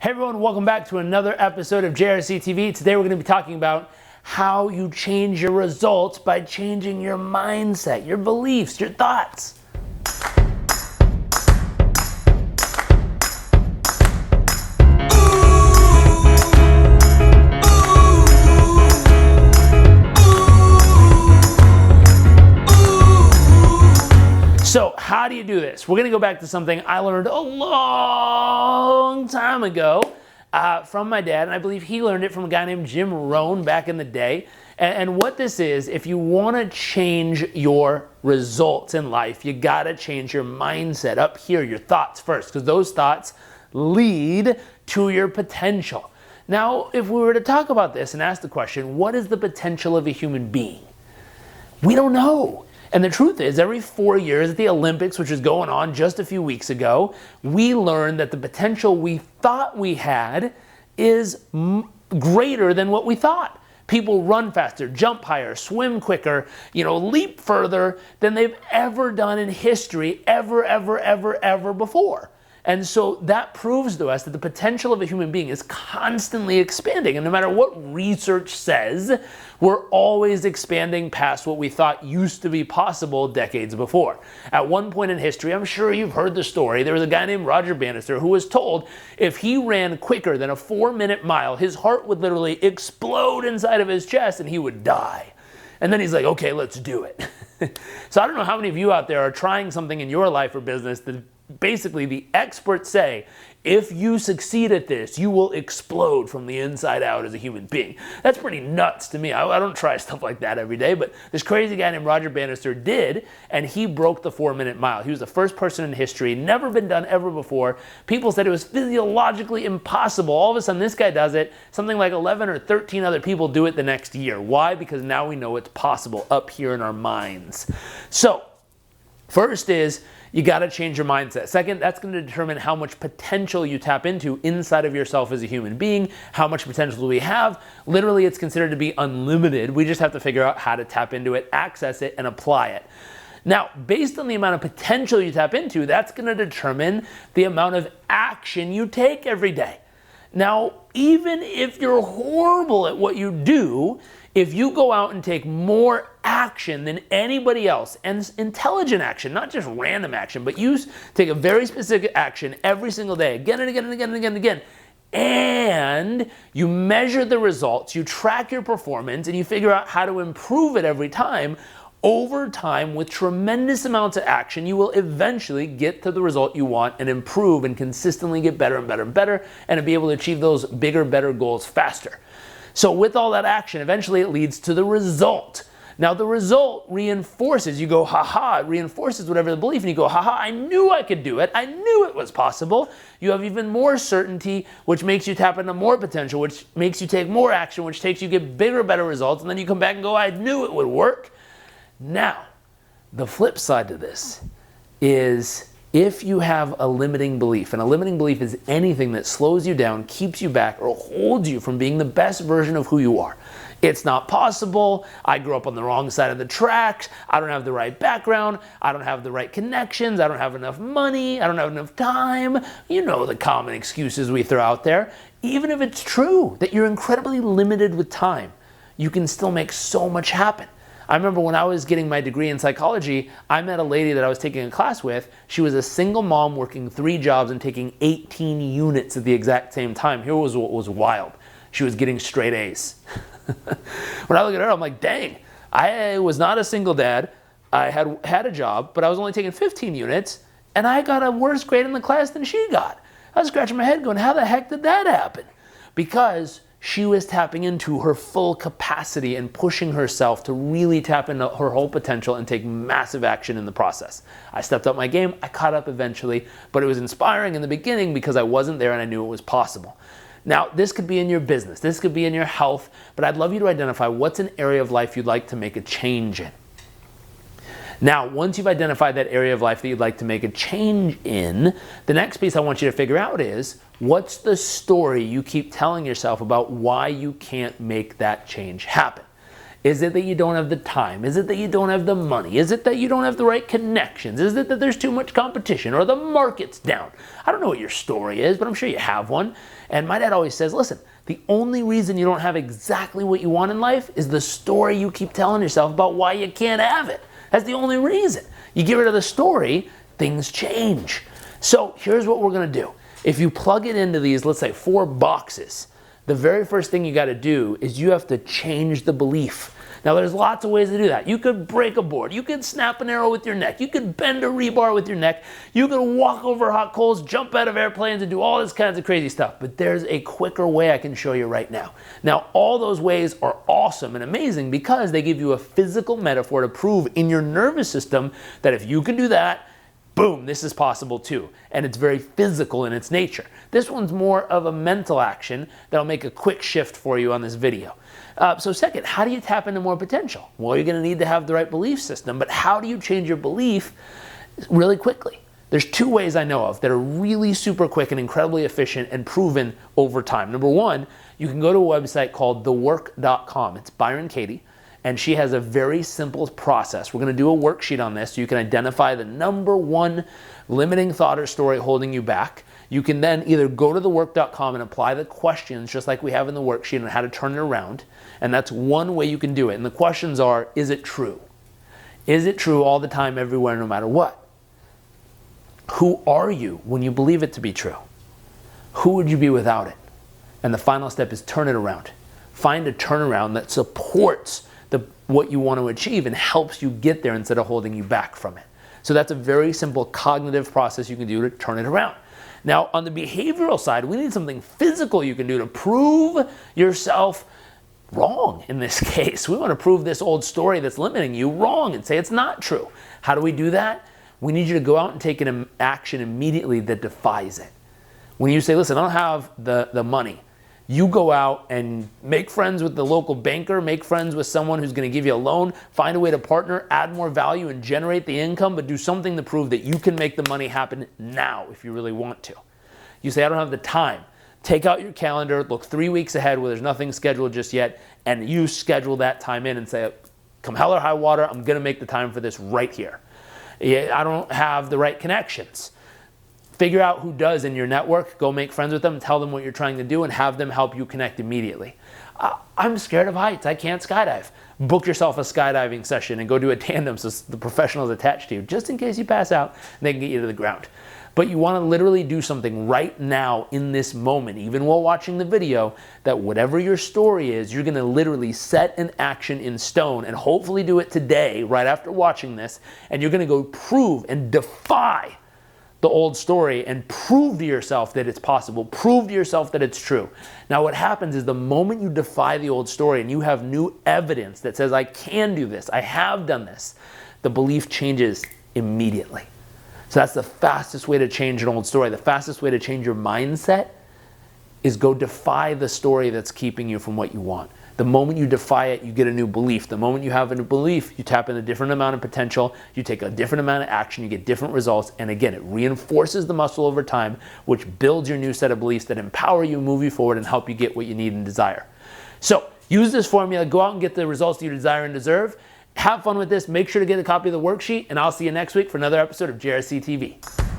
Hey everyone, welcome back to another episode of JRC TV. Today we're going to be talking about how you change your results by changing your mindset, your beliefs, your thoughts. So how do you do this? We're going to go back to something I learned a long time ago from my dad, and I believe he learned it from a guy named Jim Rohn back in the day. And what this is, if you want to change your results in life, you got to change your mindset up here, your thoughts first, because those thoughts lead to your potential. Now, if we were to talk about this and ask the question, what is the potential of a human being? We don't know. And the truth is, every 4 years at the Olympics, which is going on just a few weeks ago, we learned that the potential we thought we had is greater than what we thought. People run faster, jump higher, swim quicker, leap further than they've ever done in history, ever before. And so that proves to us that the potential of a human being is constantly expanding. And no matter what research says, we're always expanding past what we thought used to be possible decades before. At one point in history, I'm sure you've heard the story, there was a guy named Roger Bannister who was told if he ran quicker than a 4-minute mile, his heart would literally explode inside of his chest and he would die. And then he's like, okay, let's do it. So I don't know how many of you out there are trying something in your life or business that basically the experts say, if you succeed at this, you will explode from the inside out as a human being. That's pretty nuts to me. I don't try stuff like that every day, but this crazy guy named Roger Bannister did, and he broke the 4-minute mile. He was the first person in history, never been done ever before. People said it was physiologically impossible. All of a sudden, this guy does it. Something like 11 or 13 other people do it the next year. Why? Because now we know it's possible up here in our minds. So, first is, you got to change your mindset. Second, that's going to determine how much potential you tap into inside of yourself as a human being. How much potential do we have? Literally, it's considered to be unlimited. We just have to figure out how to tap into it, access it, and apply it. Now, based on the amount of potential you tap into, that's going to determine the amount of action you take every day. Now, even if you're horrible at what you do, if you go out and take more action than anybody else, and intelligent action, not just random action, but you take a very specific action every single day, again and again and again and again and again, and you measure the results, you track your performance, and you figure out how to improve it every time, over time, with tremendous amounts of action, you will eventually get to the result you want and improve and consistently get better and better and better, and to be able to achieve those bigger, better goals faster. So with all that action, eventually it leads to the result. Now the result reinforces, you go, haha, it reinforces whatever the belief, and you go, haha, I knew I could do it. I knew it was possible. You have even more certainty, which makes you tap into more potential, which makes you take more action, which takes you get bigger, better results, and then you come back and go, I knew it would work. Now, the flip side to this is if you have a limiting belief, and a limiting belief is anything that slows you down, keeps you back, or holds you from being the best version of who you are. It's not possible. I grew up on the wrong side of the tracks. I don't have the right background. I don't have the right connections. I don't have enough money. I don't have enough time. You know the common excuses we throw out there. Even if it's true that you're incredibly limited with time, you can still make so much happen. I remember when I was getting my degree in psychology, I met a lady that I was taking a class with. She was a single mom working 3 jobs and taking 18 units at the exact same time. Here was what was wild. She was getting straight A's. When I look at her, I'm like, dang, I was not a single dad. I had a job, but I was only taking 15 units, and I got a worse grade in the class than she got. I was scratching my head going, how the heck did that happen? Because she was tapping into her full capacity and pushing herself to really tap into her whole potential and take massive action in the process. I stepped up my game, I caught up eventually, but it was inspiring in the beginning because I wasn't there and I knew it was possible. Now, this could be in your business, this could be in your health, but I'd love you to identify what's an area of life you'd like to make a change in. Now, once you've identified that area of life that you'd like to make a change in, the next piece I want you to figure out is, what's the story you keep telling yourself about why you can't make that change happen? Is it that you don't have the time? Is it that you don't have the money? Is it that you don't have the right connections? Is it that there's too much competition or the market's down? I don't know what your story is, but I'm sure you have one. And my dad always says, listen, the only reason you don't have exactly what you want in life is the story you keep telling yourself about why you can't have it. That's the only reason. You get rid of the story, things change. So here's what we're going to do. If you plug it into these, let's say 4 boxes, the very first thing you got to do is you have to change the belief. Now there's lots of ways to do that. You could break a board. You could snap an arrow with your neck. You could bend a rebar with your neck. You could walk over hot coals, jump out of airplanes, and do all this kinds of crazy stuff. But there's a quicker way I can show you right now. Now all those ways are awesome and amazing because they give you a physical metaphor to prove in your nervous system that if you can do that, boom, this is possible too. And it's very physical in its nature. This one's more of a mental action that'll make a quick shift for you on this video. So second, how do you tap into more potential? Well, you're going to need to have the right belief system, but how do you change your belief really quickly? There's 2 ways I know of that are really super quick and incredibly efficient and proven over time. Number 1, you can go to a website called thework.com. It's Byron Katie. And she has a very simple process. We're going to do a worksheet on this so you can identify the number 1 limiting thought or story holding you back. You can then either go to thework.com and apply the questions just like we have in the worksheet on how to turn it around. And that's one way you can do it. And the questions are, is it true? Is it true all the time, everywhere, no matter what? Who are you when you believe it to be true? Who would you be without it? And the final step is turn it around. Find a turnaround that supports what you want to achieve and helps you get there instead of holding you back from it. So that's a very simple cognitive process you can do to turn it around. Now, on the behavioral side, we need something physical you can do to prove yourself wrong in this case. We want to prove this old story that's limiting you wrong and say it's not true. How do we do that? We need you to go out and take an action immediately that defies it. When you say, listen, I don't have the money, you go out and make friends with the local banker, make friends with someone who's going to give you a loan, find a way to partner, add more value, and generate the income, but do something to prove that you can make the money happen now if you really want to. You say, I don't have the time. Take out your calendar, look 3 weeks ahead where there's nothing scheduled just yet, and you schedule that time in and say, come hell or high water, I'm going to make the time for this right here. I don't have the right connections. Figure out who does in your network, go make friends with them, tell them what you're trying to do, and have them help you connect immediately. I'm scared of heights, I can't skydive. Book yourself a skydiving session and go do a tandem so the professional is attached to you, just in case you pass out and they can get you to the ground. But you want to literally do something right now in this moment, even while watching the video, that whatever your story is, you're going to literally set an action in stone and hopefully do it today, right after watching this, and you're going to go prove and defy the old story and prove to yourself that it's possible, prove to yourself that it's true. Now what happens is the moment you defy the old story and you have new evidence that says, I can do this, I have done this, the belief changes immediately. So that's the fastest way to change an old story. The fastest way to change your mindset is go defy the story that's keeping you from what you want. The moment you defy it, you get a new belief. The moment you have a new belief, you tap in a different amount of potential, you take a different amount of action, you get different results, and again, it reinforces the muscle over time, which builds your new set of beliefs that empower you, move you forward, and help you get what you need and desire. So use this formula, go out and get the results you desire and deserve. Have fun with this. Make sure to get a copy of the worksheet, and I'll see you next week for another episode of JRC TV.